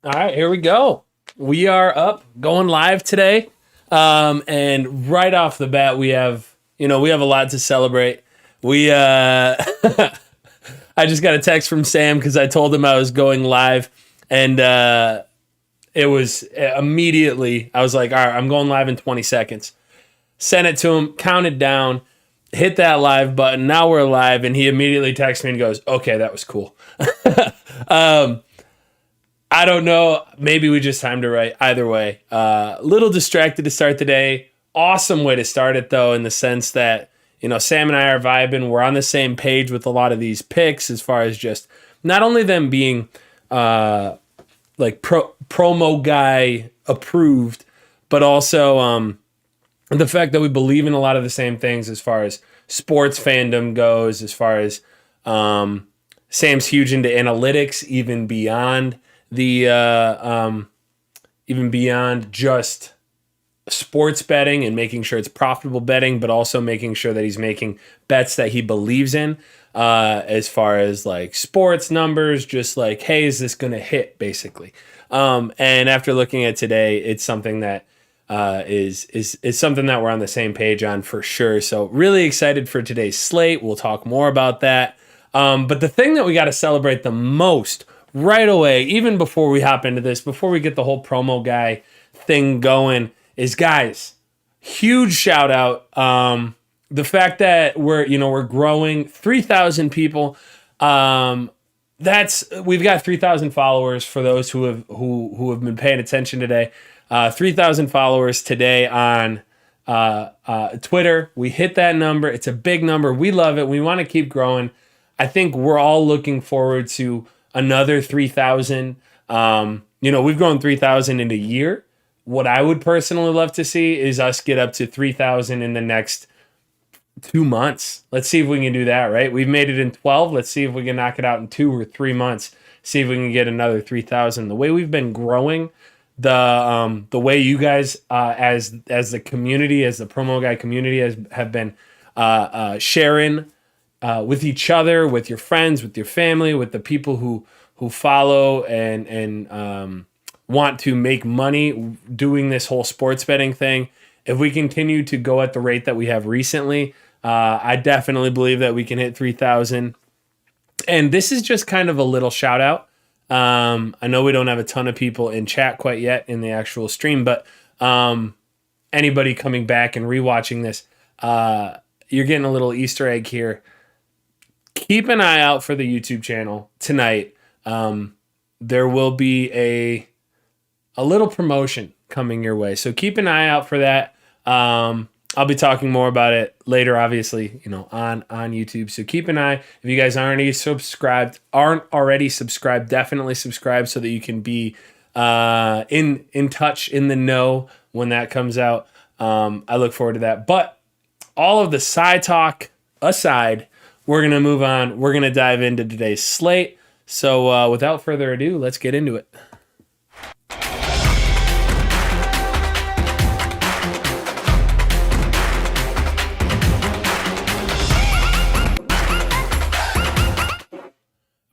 All right, here we go. We are up, going live today. And right off the bat, we have a lot to celebrate. We I just got a text from Sam because I told him I was going live, and it was immediately, I was like, all right, I'm going live in 20 seconds. Sent it to him, counted down, hit that live button. Now we're live, and he immediately texts me and goes, okay, that was cool. I don't know. Maybe we just timed it right. Either way, little distracted to start the day. Awesome way to start it, though, in the sense that, Sam and I are vibing. We're on the same page with a lot of these picks as far as just not only them being Promoguy approved, but also the fact that we believe in a lot of the same things as far as sports fandom goes, as far as Sam's huge into analytics, even beyond just sports betting and making sure it's profitable betting, but also making sure that he's making bets that he believes in, as far as like sports numbers, just like, hey, is this going to hit, basically. And after looking at today, it's something that is something that we're on the same page on for sure. So really excited for today's slate. We'll talk more about that. But the thing that we got to celebrate the most right away, even before we hop into this, before we get the whole Promoguy thing going, is, guys, huge shout out. The fact that we're growing 3,000 people. We've got 3,000 followers for those who have been paying attention today. 3,000 followers today on Twitter. We hit that number. It's a big number. We love it. We want to keep growing. I think we're all looking forward to another 3,000. We've grown 3,000 in a year. What I would personally love to see is us get up to 3,000 in the next 2 months. Let's see if we can do that, right? We've made it in 12. Let's see if we can knock it out in 2 or 3 months. See if we can get another 3,000. The way we've been growing, the way you guys, as the community, as the Promoguy community, have been sharing with each other, with your friends, with your family, with the people who follow and want to make money doing this whole sports betting thing. If we continue to go at the rate that we have recently, I definitely believe that we can hit 3,000. And this is just kind of a little shout out. I know we don't have a ton of people in chat quite yet in the actual stream, but anybody coming back and rewatching this, you're getting a little Easter egg here. Keep an eye out for the YouTube channel tonight. There will be a little promotion coming your way, so keep an eye out for that. I'll be talking more about it later, obviously, on YouTube. So keep an eye. If you guys aren't already subscribed, definitely subscribe so that you can be in touch, in the know when that comes out. I look forward to that. But all of the side talk aside, we're going to move on. We're going to dive into today's slate. So without further ado, let's get into it.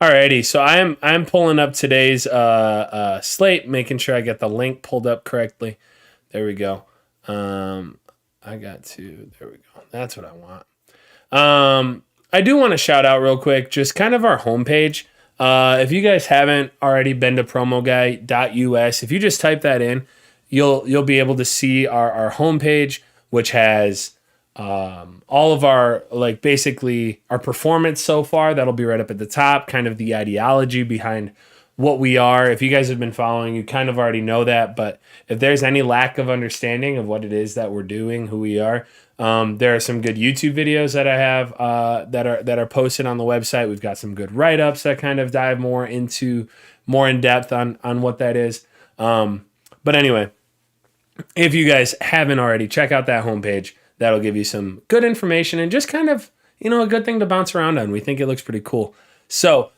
Alrighty, so I'm pulling up today's slate, making sure I get the link pulled up correctly. There we go. There we go. That's what I want. I do want to shout out real quick, just kind of our homepage. If you guys haven't already been to promoguy.us, if you just type that in, you'll be able to see our homepage, which has all of our, basically our performance so far. That'll be right up at the top, kind of the ideology behind what we are. If you guys have been following, you kind of already know that, but if there's any lack of understanding of what it is that we're doing, who we are, there are some good YouTube videos that I have that are posted on the website. We've got some good write-ups that kind of dive more in depth on what that is. But anyway, if you guys haven't already, check out that homepage. That'll give you some good information and just kind of, a good thing to bounce around on. We think it looks pretty cool. So,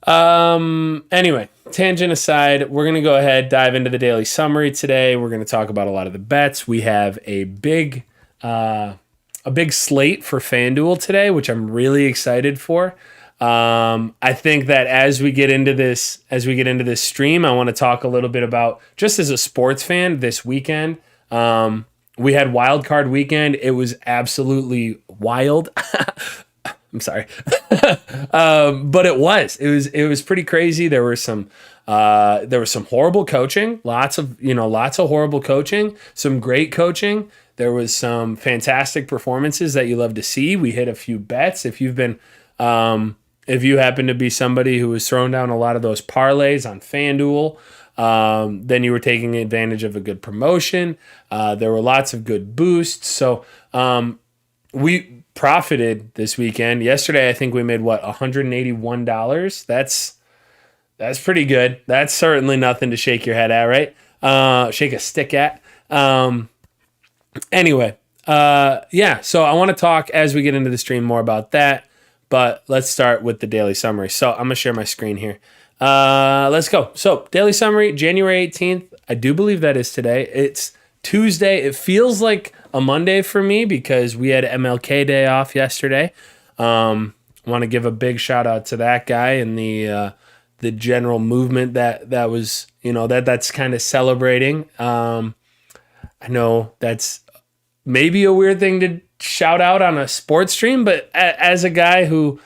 anyway, tangent aside, we're going to go ahead, dive into the daily summary today. We're going to talk about a lot of the bets. We have a big slate for FanDuel today, which I'm really excited for. I think that as we get into this stream, I want to talk a little bit about, just as a sports fan, this weekend. We had wild card weekend. It was absolutely wild. I'm sorry. But it was pretty crazy. There was some horrible coaching, lots of horrible coaching, some great coaching. There was some fantastic performances that you love to see. We hit a few bets. If you happen to be somebody who was throwing down a lot of those parlays on FanDuel, then you were taking advantage of a good promotion. There were lots of good boosts. So we profited this weekend. Yesterday, I think we made $181. That's pretty good. That's certainly nothing to shake your head at, right? Shake a stick at. Anyway, so I want to talk as we get into the stream more about that. But let's start with the daily summary. So I'm going to share my screen here. Let's go. So daily summary, January 18th. I do believe that is today. It's Tuesday. It feels like a Monday for me because we had MLK Day off yesterday. Want to give a big shout out to that guy and the general movement that was, that's kind of celebrating. I know that's maybe a weird thing to shout out on a sports stream, but as a guy who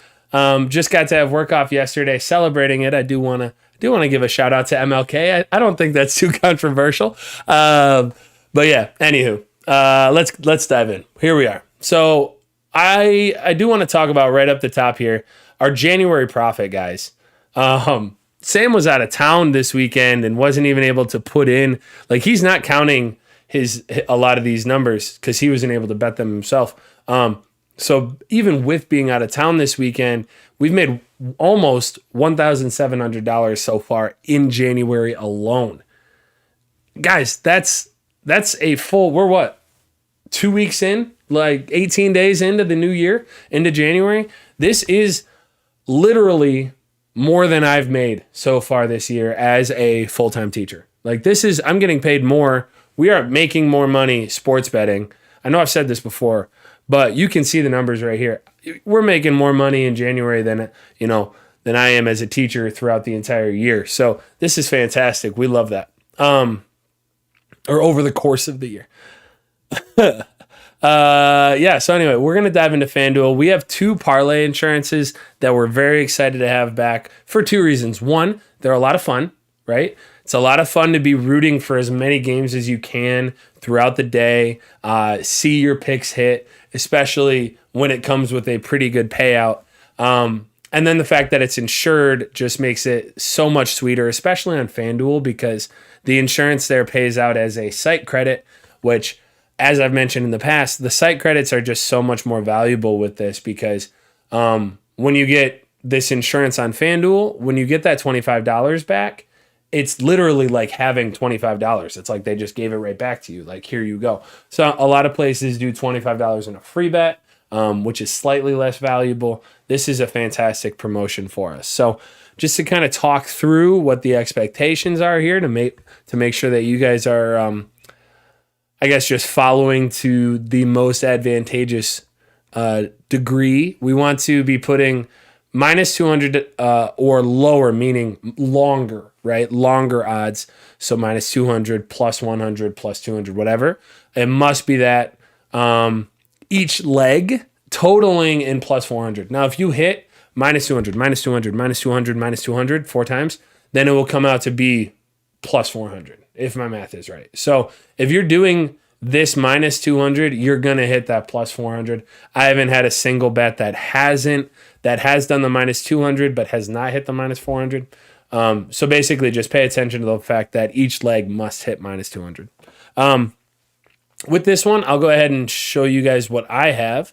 just got to have work off yesterday celebrating it, I do want to give a shout out to MLK. I don't think that's too controversial. But yeah, anywho, let's dive in. Here we are. So I do want to talk about right up the top here, our January profit, guys. Sam was out of town this weekend and wasn't even able to put in, like, he's not counting a lot of these numbers because he wasn't able to bet them himself. So even with being out of town this weekend, we've made almost $1,700 so far in January alone. Guys, that's a full, we're what, 2 weeks in, like 18 days into the new year, into January. This is literally more than I've made so far this year as a full-time teacher. Like, I'm getting paid more. We are making more money sports betting. I know I've said this before, but you can see the numbers right here. We're making more money in January than I am as a teacher throughout the entire year. So this is fantastic. We love that. Or over the course of the year. So anyway, we're going to dive into FanDuel. We have 2 parlay insurances that we're very excited to have back for 2 reasons. One, they're a lot of fun, right? It's a lot of fun to be rooting for as many games as you can throughout the day, see your picks hit, especially when it comes with a pretty good payout. And then the fact that it's insured just makes it so much sweeter, especially on FanDuel, because the insurance there pays out as a site credit, which, as I've mentioned in the past, the site credits are just so much more valuable with this because when you get this insurance on FanDuel, when you get that $25 back, it's literally like having $25. It's like they just gave it right back to you. Like, here you go. So a lot of places do $25 in a free bet, which is slightly less valuable. This is a fantastic promotion for us. So just to kind of talk through what the expectations are here to make sure that you guys are, just following to the most advantageous degree. We want to be putting minus 200 or lower, meaning longer, right? Longer odds. So minus 200, plus 100, plus 200, whatever. It must be that each leg totaling in plus 400. Now, if you hit minus 200, minus 200, minus 200, minus 200 4 times, then it will come out to be plus 400, if my math is right. So if you're doing this minus 200, you're going to hit that plus 400. I haven't had a single bet that has done the minus 200, but has not hit the minus 400. So basically just pay attention to the fact that each leg must hit minus 200. With this one, I'll go ahead and show you guys what I have,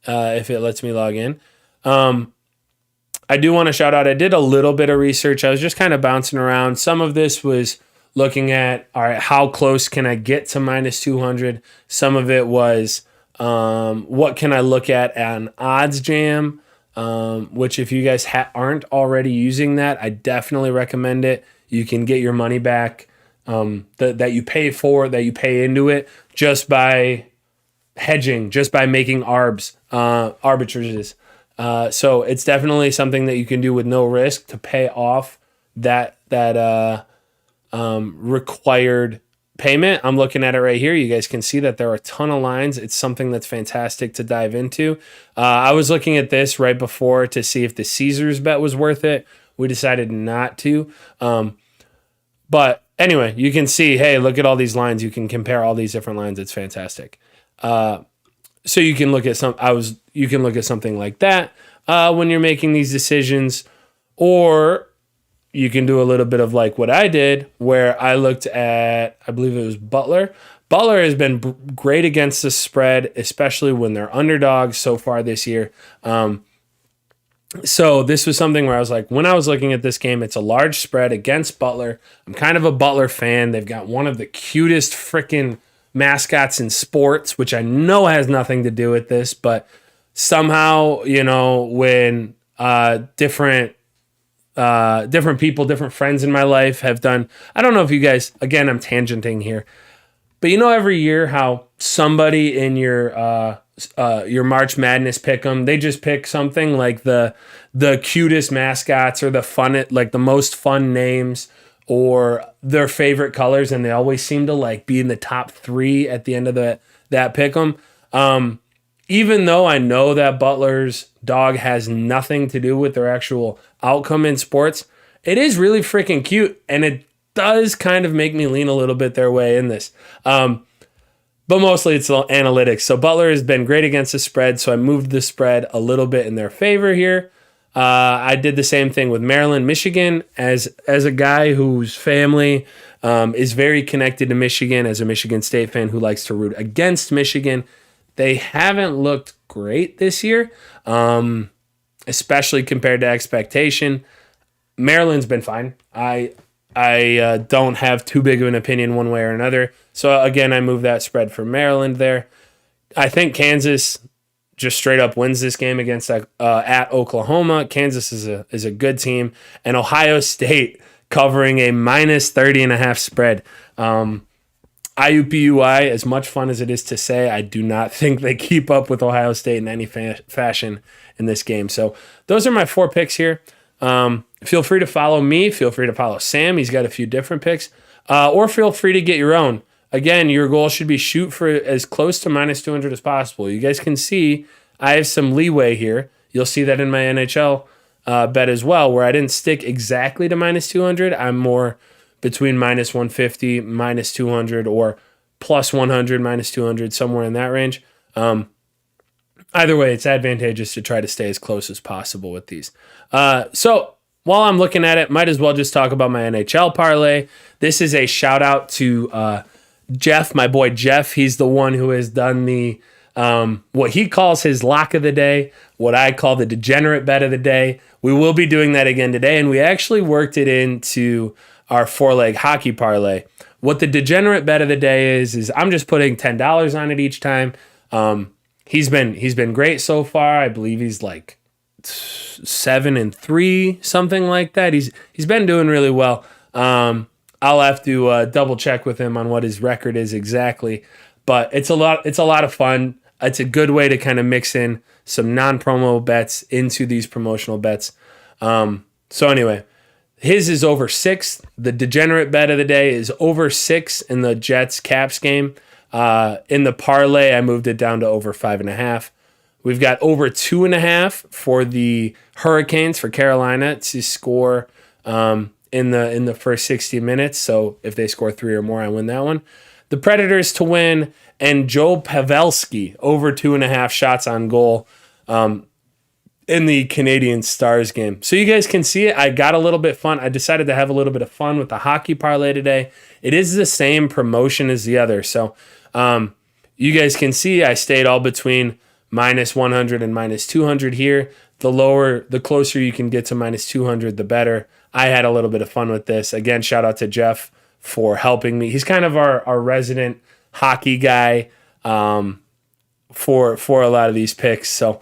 if it lets me log in. I do want to shout out, I did a little bit of research. I was just kind of bouncing around. Some of this was looking at, all right, how close can I get to minus 200? Some of it was, what can I look at on Odds Jam? Which if you guys aren't already using that, I definitely recommend it. You can get your money back that you pay for, that you pay into it, just by hedging, just by making arbitrages. So it's definitely something that you can do with no risk to pay off that required payment. I'm looking at it right here. You guys can see that there are a ton of lines. It's something that's fantastic to dive into. I was looking at this right before to see if the Caesars bet was worth it. We decided not to. But anyway, you can see, hey, look at all these lines. You can compare all these different lines. It's fantastic. So you can look at something like that when you're making these decisions, or you can do a little bit of like what I did, where I looked at, I believe it was Butler. Butler has been great against the spread, especially when they're underdogs so far this year. So this was something where I was like, when I was looking at this game, it's a large spread against Butler. I'm kind of a Butler fan. They've got one of the cutest freaking mascots in sports, which I know has nothing to do with this, but somehow, when different people, different friends in my life have done, I don't know if you guys, again, I'm tangenting here, but every year how somebody in your March Madness pick'em, they just pick something like the cutest mascots or the most fun names or their favorite colors, and they always seem to like be in the top 3 at the end of that pick'em. Even though I know that Butler's dog has nothing to do with their actual outcome in sports, it is really freaking cute, and it does kind of make me lean a little bit their way in this. But mostly it's analytics. So Butler has been great against the spread, so I moved the spread a little bit in their favor here. I did the same thing with Maryland, Michigan, as a guy whose family is very connected to Michigan, as a Michigan State fan who likes to root against Michigan. They haven't looked great this year, especially compared to expectation. Maryland's been fine. I don't have too big of an opinion one way or another. So again, I moved that spread for Maryland there. I think Kansas just straight up wins this game against at Oklahoma. Kansas is a good team, and Ohio State covering a minus 30.5 spread. IUPUI, as much fun as it is to say, I do not think they keep up with Ohio State in any fashion in this game. So those are my 4 picks here. Feel free to follow me. Feel free to follow Sam. He's got a few different picks. Or feel free to get your own. Again, your goal should be shoot for as close to minus 200 as possible. You guys can see I have some leeway here. You'll see that in my NHL bet as well, where I didn't stick exactly to minus 200. I'm more between minus 150, minus 200, or plus 100, minus 200, somewhere in that range. Either way, it's advantageous to try to stay as close as possible with these. So while I'm looking at it, might as well just talk about my NHL parlay. This is a shout out to Jeff, my boy Jeff. He's the one who has done the what he calls his lock of the day, what I call the degenerate bet of the day. We will be doing that again today, and we actually worked it into our 4-leg hockey parlay. What the degenerate bet of the day is I'm just putting $10 on it each time. He's been great so far. I believe he's like 7-3, something like that. He's been doing really well. I'll have to double check with him on what his record is exactly, but it's a lot of fun. It's a good way to kind of mix in some non-promo bets into these promotional bets. So anyway, his is over 6. The degenerate bet of the day is over 6 in the Jets Caps game. In the parlay, I moved it down to over 5.5. We've got over 2.5 for the Hurricanes for Carolina to score in the first 60 minutes. So if they score 3 or more, I win that one. The Predators to win, and Joe Pavelski over 2.5 shots on goal in the Canadian Stars game. So you guys can see it. I got a little bit fun. I decided to have a little bit of fun with the hockey parlay today. It is the same promotion as the other. So you guys can see I stayed all between minus 100 and minus 200 here. The closer you can get to minus 200, the better. I had a little bit of fun with this. Again, shout out to Jeff for helping me. He's kind of our resident hockey guy for a lot of these picks. So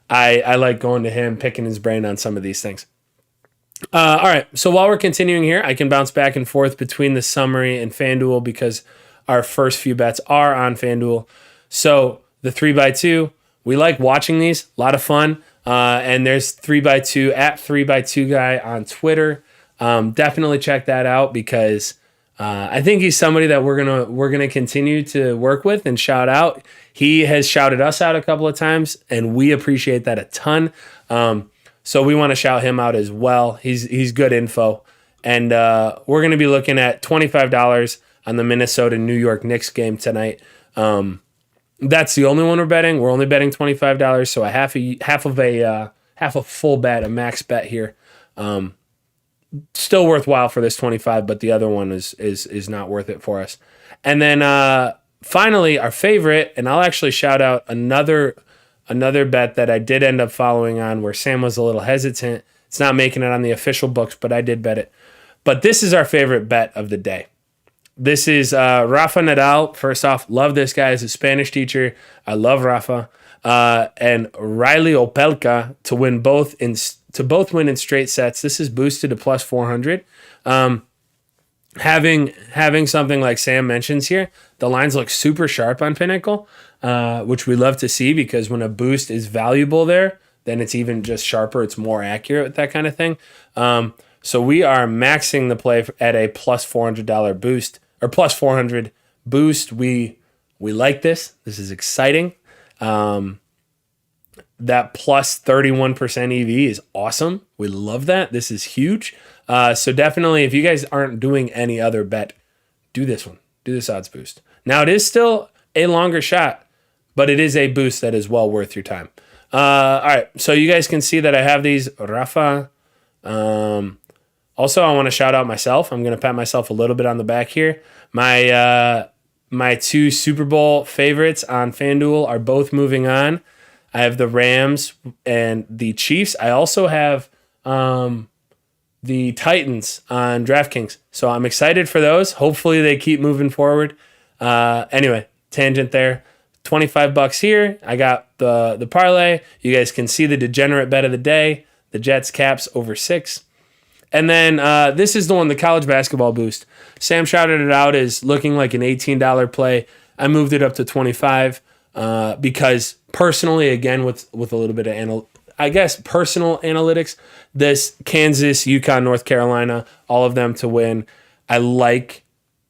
I like going to him, picking his brain on some of these things. All right, so while we're continuing here, I can bounce back and forth between the summary and FanDuel because our first few bets are on FanDuel. So the 3x2, we like watching these, a lot of fun. And there's 3x2 at 3x2 guy on Twitter. Definitely check that out because I think he's somebody that we're gonna continue to work with and shout out. He has shouted us out a couple of times, and we appreciate that a ton. So we want to shout him out as well. He's good info, and we're gonna be looking at $25 on the Minnesota New York Knicks game tonight. That's the only one we're betting. We're only betting $25, so half a full bet, a max bet here. Still worthwhile for this 25, but the other one is not worth it for us. And then finally, our favorite, and I'll actually shout out another bet that I did end up following on where Sam was a little hesitant. It's not making it on the official books, but I did bet it. But this is our favorite bet of the day. This is Rafa Nadal. First off, love this guy as a Spanish teacher. I love Rafa. And Riley Opelka to both win in straight sets. This is boosted to plus 400. Having something like Sam mentions here, the lines look super sharp on Pinnacle, which we love to see because when a boost is valuable there, then it's even just sharper. It's more accurate with that kind of thing. So we are maxing the play at a plus $400 boost or plus 400 boost. We like this. This is exciting. That plus 31% EV is awesome. We love that. This is huge. So definitely, if you guys aren't doing any other bet, do this one. Do this odds boost. Now, it is still a longer shot, but it is a boost that is well worth your time. All right, so you guys can see that I have these Rafa. Also, I want to shout out myself. I'm going to pat myself a little bit on the back here. My two Super Bowl favorites on FanDuel are both moving on. I have the Rams and the Chiefs. I also have the Titans on DraftKings. So I'm excited for those. Hopefully they keep moving forward. Anyway, tangent there. $25 here. I got the parlay. You guys can see the degenerate bet of the day. The Jets caps over 6. And then this is the one, the college basketball boost. Sam shouted it out as looking like an $18 play. I moved it up to $25 because personally, again, with a little bit of personal analytics, this Kansas, UConn, North Carolina, all of them to win. I like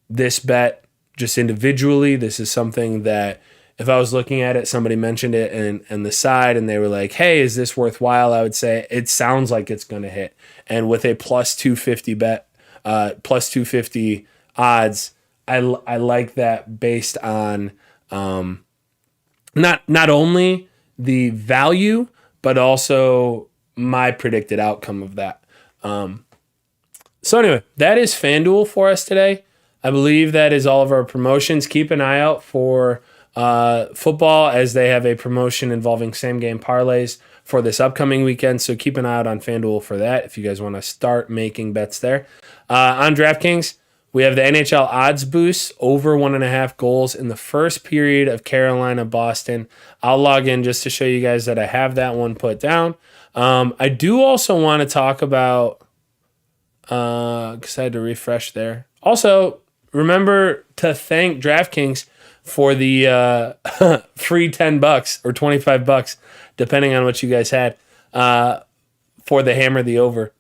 this bet just individually. This is something that if I was looking at it, somebody mentioned it and the side and they were like, hey, is this worthwhile? I would say it sounds like it's going to hit. And with a plus 250 bet, plus 250 odds, I like that based on not only the value, but also my predicted outcome of that. So anyway, that is FanDuel for us today. I believe that is all of our promotions. Keep an eye out for football as they have a promotion involving same game parlays for this upcoming weekend. So keep an eye out on FanDuel for that if you guys want to start making bets there. On DraftKings, we have the NHL odds boost over 1.5 goals in the first period of Carolina-Boston. I'll log in just to show you guys that I have that one put down. I do also want to talk about, because I had to refresh there. Also, remember to thank DraftKings for the free $10 or $25, depending on what you guys had, for the hammer the over.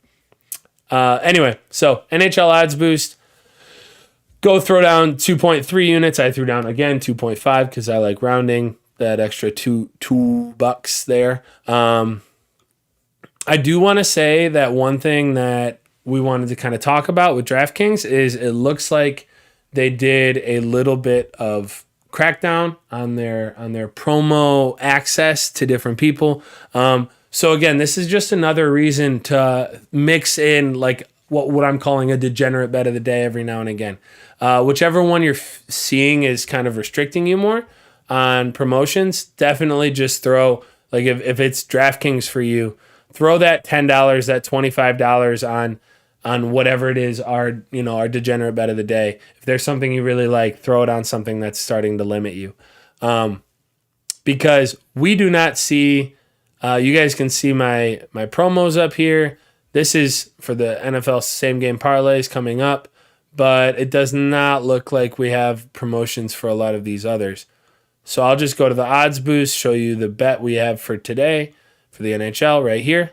Anyway, so NHL odds boost. Go throw down 2.3 units. I threw down, again, 2.5 because I like rounding that extra $2 there. I do want to say that one thing that we wanted to kind of talk about with DraftKings is it looks like they did a little bit of crackdown on their promo access to different people. So again, this is just another reason to mix in like what I'm calling a degenerate bet of the day every now and again. Whichever one you're seeing is kind of restricting you more on promotions, definitely just throw, like if it's DraftKings for you, throw that $10, that $25 on whatever it is, our degenerate bet of the day. If there's something you really like, throw it on something that's starting to limit you. Because we do not see, you guys can see my promos up here. This is for the NFL same game parlays coming up, but it does not look like we have promotions for a lot of these others. So I'll just go to the odds boost, show you the bet we have for today. for the NHL right here.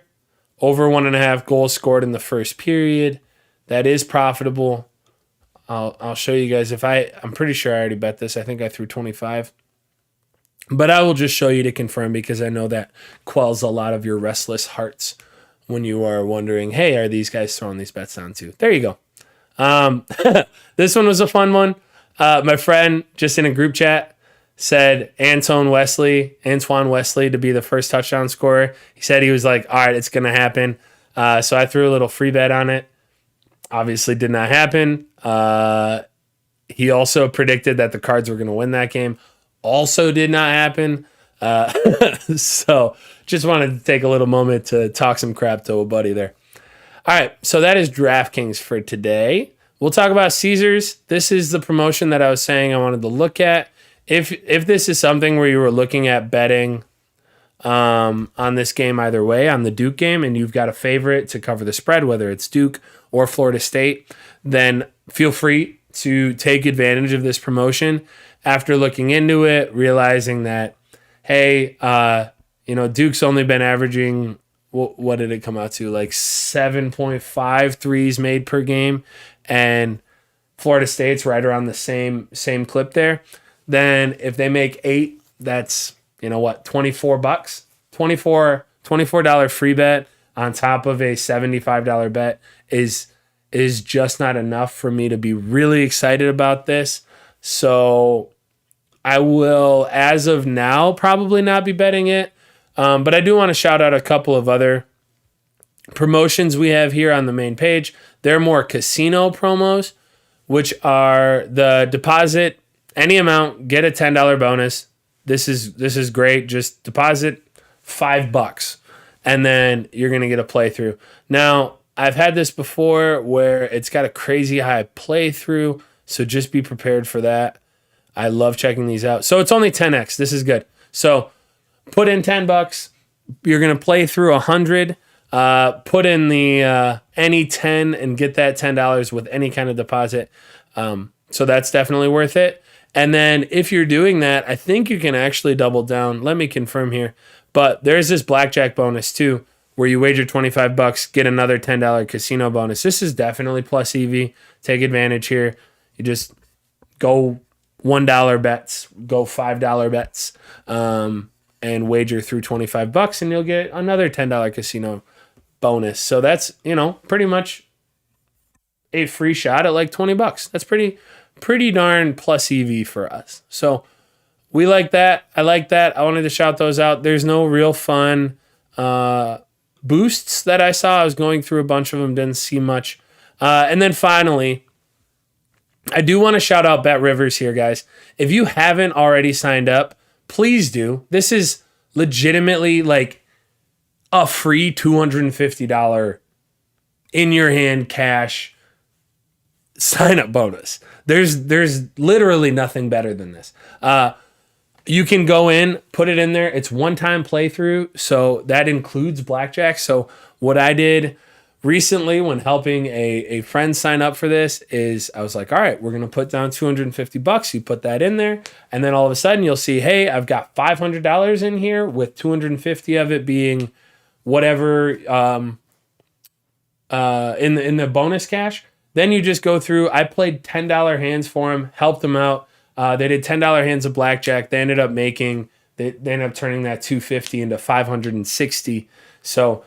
Over 1.5 goals scored in the first period. That is profitable. I'll show you guys I'm pretty sure I already bet this. I think I threw 25. But I will just show you to confirm because I know that quells a lot of your restless hearts when you are wondering, hey, are these guys throwing these bets down too? There you go. This one was a fun one. My friend, just in a group chat, said Antoine Wesley to be the first touchdown scorer. He said he was like, all right, it's going to happen. So I threw a little free bet on it. Obviously did not happen. He also predicted that the Cards were going to win that game. Also did not happen. So just wanted to take a little moment to talk some crap to a buddy there. All right, so that is DraftKings for today. We'll talk about Caesars. This is the promotion that I was saying I wanted to look at. If this is something where you were looking at betting on this game either way, on the Duke game, and you've got a favorite to cover the spread, whether it's Duke or Florida State, then feel free to take advantage of this promotion. After looking into it, realizing that, hey, Duke's only been averaging, what did it come out to? Like 7.5 threes made per game, and Florida State's right around the same clip there. Then if they make 8, that's, $24, $24 free bet on top of a $75 bet is just not enough for me to be really excited about this. So I will, as of now, probably not be betting it. But I do want to shout out a couple of other promotions we have here on the main page. They're more casino promos, which are the deposit any amount, get a $10 bonus. This is great. Just deposit $5 and then you're going to get a playthrough. Now, I've had this before where it's got a crazy high playthrough, so just be prepared for that. I love checking these out. So it's only 10x. This is good. So put in $10. You're going to play through 100. Put in the any 10 and get that $10 with any kind of deposit. So that's definitely worth it. And then if you're doing that, I think you can actually double down. Let me confirm here. But there's this Blackjack bonus too, where you wager $25, get another $10 casino bonus. This is definitely plus EV. Take advantage here. You just go $1 bets, go $5 bets, and wager through $25, and you'll get another $10 casino bonus. So that's, pretty much a free shot at like $20. That's pretty darn plus EV for us. So we like that. I like that. I wanted to shout those out. There's no real fun boosts that I saw. I was going through a bunch of them, didn't see much. And then finally, I do want to shout out BetRivers here, guys. If you haven't already signed up, please do. This is legitimately like a free $250 in your hand cash sign-up bonus. There's literally nothing better than this. You can go in, put it in there. It's one-time playthrough, so that includes Blackjack. So what I did recently when helping a friend sign up for this is I was like, all right, we're going to put down $250. You put that in there, and then all of a sudden you'll see, hey, I've got $500 in here with $250 of it being whatever in the bonus cash. Then you just go through. I played $10 hands for them, helped them out. They did $10 hands of Blackjack. They ended up turning that $250 into $560. So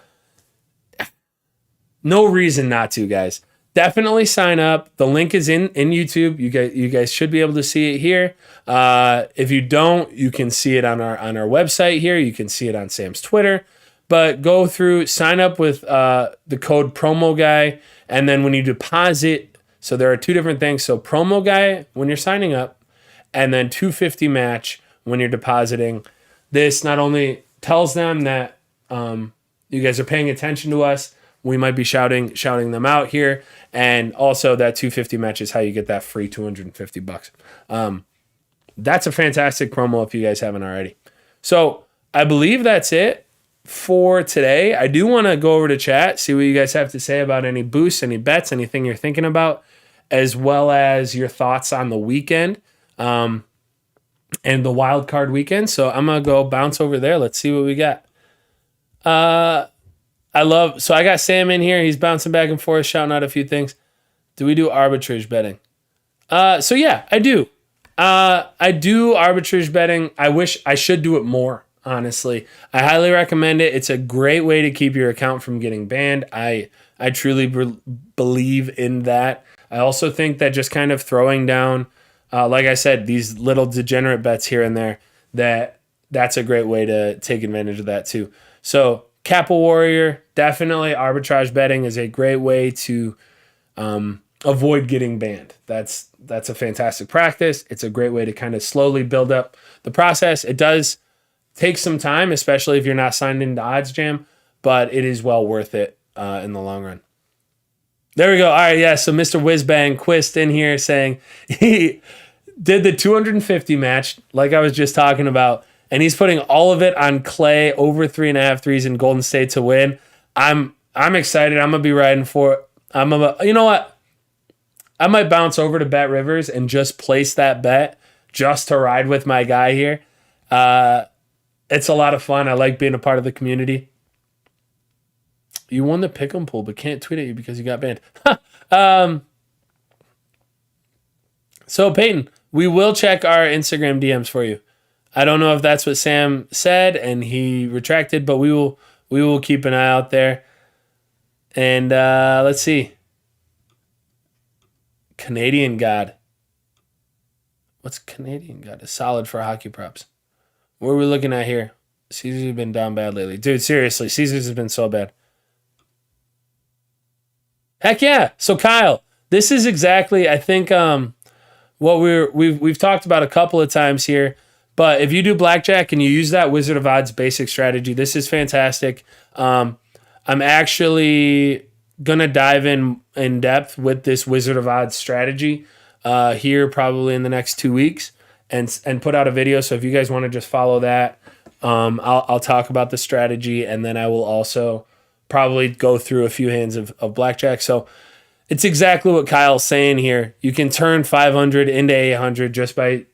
no reason not to, guys. Definitely sign up. The link is in YouTube. You guys should be able to see it here. If you don't, you can see it on our website here. You can see it on Sam's Twitter. But go through, sign up with the code Promoguy, and then when you deposit, so there are two different things. So Promoguy when you're signing up, and then $250 match when you're depositing. This not only tells them that you guys are paying attention to us, we might be shouting them out here, and also that $250 match is how you get that free $250. That's a fantastic promo if you guys haven't already. So I believe that's it for today. I do want to go over to chat, see what you guys have to say about any boosts, any bets, anything you're thinking about, as well as your thoughts on the weekend and the wild card weekend. So I'm going to go bounce over there. Let's see what we got. So I got Sam in here. He's bouncing back and forth, shouting out a few things. Do we do arbitrage betting? So yeah, I do. I do arbitrage betting. I wish I should do it more, honestly. I highly recommend it. It's a great way to keep your account from getting banned. I truly believe in that. I also think that just kind of throwing down, like I said, these little degenerate bets here and there, that's a great way to take advantage of that too. So Kappa Warrior, definitely arbitrage betting is a great way to avoid getting banned. That's a fantastic practice. It's a great way to kind of slowly build up the process. It does take some time, especially if you're not signed into OddsJam, but it is well worth it in the long run. There we go. All right, yeah. So Mr. Whizbang Quist in here saying he did the 250 match, like I was just talking about, and he's putting all of it on Clay over 3.5 threes in Golden State to win. I'm excited. I'm gonna be riding for it. You know what? I might bounce over to BetRivers and just place that bet just to ride with my guy here. It's a lot of fun. I like being a part of the community. You won the pick'em pool, but can't tweet at you because you got banned. So Peyton, we will check our Instagram DMs for you. I don't know if that's what Sam said and he retracted, but we will keep an eye out there. And let's see. Canadian God. What's Canadian God? A solid for hockey props. What are we looking at here? Caesars has been down bad lately. Dude, seriously, Caesars has been so bad. Heck yeah. So Kyle, this is exactly, I think, what we've talked about a couple of times here. But if you do blackjack and you use that Wizard of Odds basic strategy, this is fantastic. I'm actually gonna dive in depth with this Wizard of Odds strategy here probably in the next 2 weeks and put out a video. So if you guys want to just follow that, I'll talk about the strategy, and then I will also probably go through a few hands of blackjack. So it's exactly what Kyle's saying here. You can turn 500 into 800 just by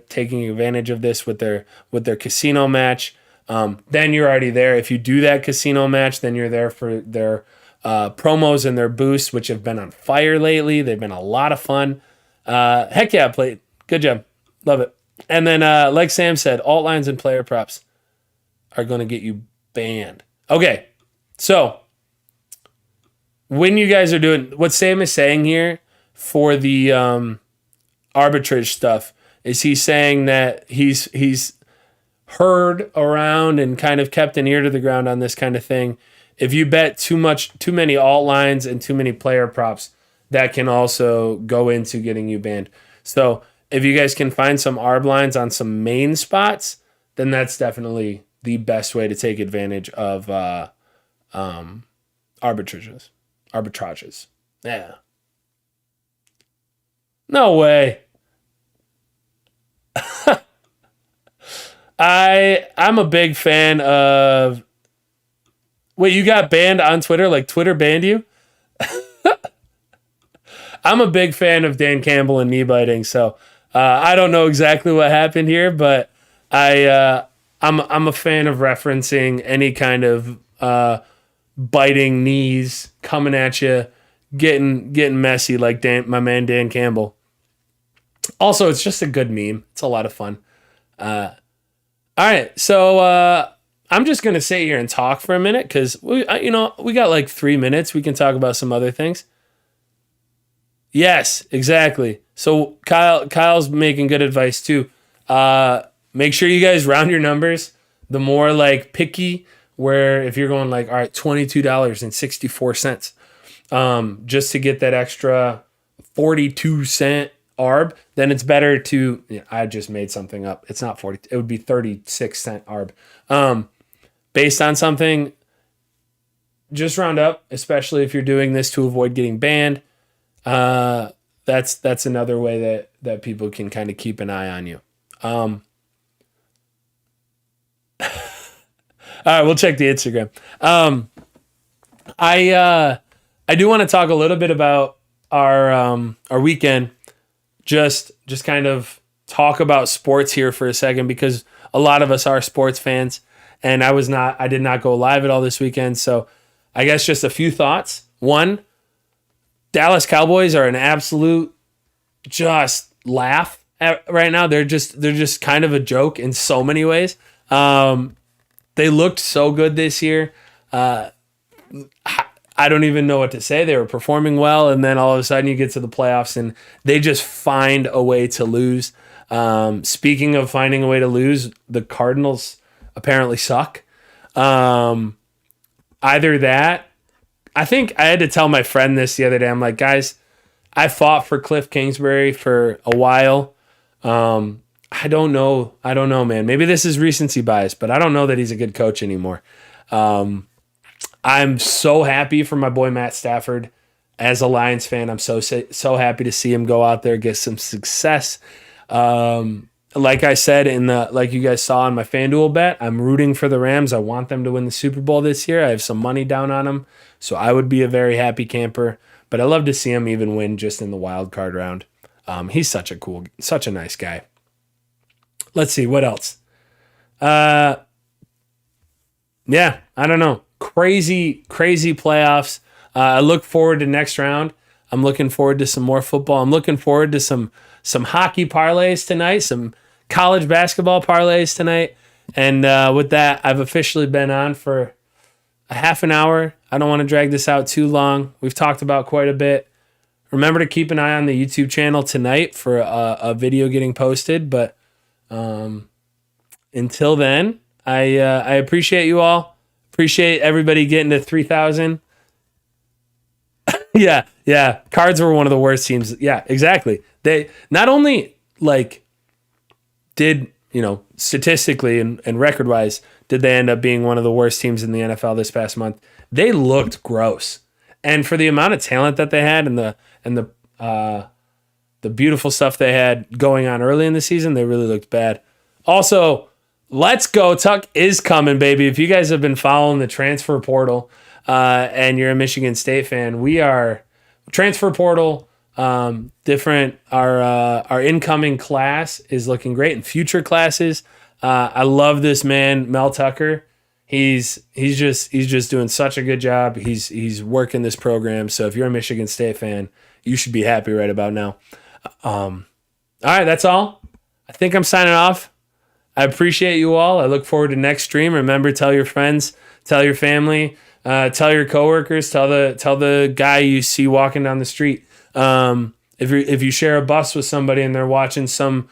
taking advantage of this with their casino match. Then you're already there. If you do that casino match, then you're there for their promos and their boosts, which have been on fire lately. They've been a lot of fun. Heck yeah, played. Good job. Love it. And then, like Sam said, alt lines and player props are going to get you banned. Okay, so when you guys are doing what Sam is saying here for the arbitrage stuff, is he's saying that he's heard around and kind of kept an ear to the ground on this kind of thing. If you bet too many alt lines and too many player props, that can also go into getting you banned. So if you guys can find some arb lines on some main spots, then that's definitely the best way to take advantage of arbitrages. Yeah. No way. I'm a big fan of... Wait, you got banned on Twitter? Like Twitter banned you? I'm a big fan of Dan Campbell and knee biting, so I don't know exactly what happened here, but I'm a fan of referencing any kind of biting knees coming at you, getting messy like my man Dan Campbell. Also, it's just a good meme. It's a lot of fun. All right, so I'm just gonna sit here and talk for a minute because we got like 3 minutes. We can talk about some other things. Yes, exactly. So Kyle's making good advice too. Make sure you guys round your numbers. The more like picky, where if you're going like, all right, $22.64, just to get that extra 42-cent arb, then it's better to, I just made something up. It's not 40. It would be 36-cent arb. Based on something, just round up, especially if you're doing this to avoid getting banned. That's another way that people can kind of keep an eye on you. All right, we'll check the Instagram. I do want to talk a little bit about our weekend. Just kind of talk about sports here for a second because a lot of us are sports fans, and I did not go live at all this weekend. So I guess just a few thoughts. One, Dallas Cowboys are an absolute just laugh right now. They're just kind of a joke in so many ways. They looked so good this year. I don't even know what to say. They were performing well, and then all of a sudden you get to the playoffs and they just find a way to lose. Speaking of finding a way to lose, the Cardinals apparently suck. Either that, I think I had to tell my friend this the other day. I'm like, guys, I fought for Cliff Kingsbury for a while. I don't know, man. Maybe this is recency bias, but I don't know that he's a good coach anymore. I'm so happy for my boy Matt Stafford. As a Lions fan, I'm so happy to see him go out there, get some success. Like I said like you guys saw in my FanDuel bet, I'm rooting for the Rams. I want them to win the Super Bowl this year. I have some money down on them, so I would be a very happy camper. But I love to see him even win just in the wild card round. He's such a nice guy. Let's see what else. Yeah, I don't know. Crazy playoffs. I look forward to next round. I'm looking forward to some more football. I'm looking forward to some hockey parlays tonight, some college basketball parlays tonight. And with that, I've officially been on for a half an hour. I don't want to drag this out too long. We've talked about quite a bit. Remember to keep an eye on the YouTube channel tonight for a video getting posted. But until then, I appreciate you all. Appreciate everybody getting to 3,000. Yeah. Cards were one of the worst teams. Yeah, exactly. They not only did, statistically and record-wise, did they end up being one of the worst teams in the NFL this past month. They looked gross. And for the amount of talent that they had and the beautiful stuff they had going on early in the season, they really looked bad. Also, let's go. Tuck is coming, baby. If you guys have been following the transfer portal and you're a Michigan State fan, we are transfer portal different. Our incoming class is looking great, and future classes. I love this man, Mel Tucker. He's just doing such a good job. He's working this program. So if you're a Michigan State fan, you should be happy right about now. All right, that's all. I think I'm signing off. I appreciate you all. I look forward to next stream. Remember, tell your friends, tell your family, tell your coworkers, tell the guy you see walking down the street. If you share a bus with somebody and they're watching some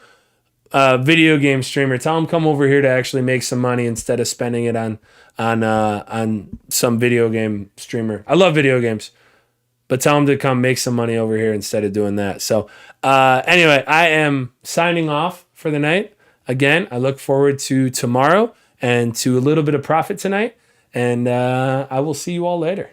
video game streamer, tell them come over here to actually make some money instead of spending it on some video game streamer. I love video games, but tell them to come make some money over here instead of doing that. So anyway, I am signing off for the night. Again, I look forward to tomorrow and to a little bit of profit tonight, and I will see you all later.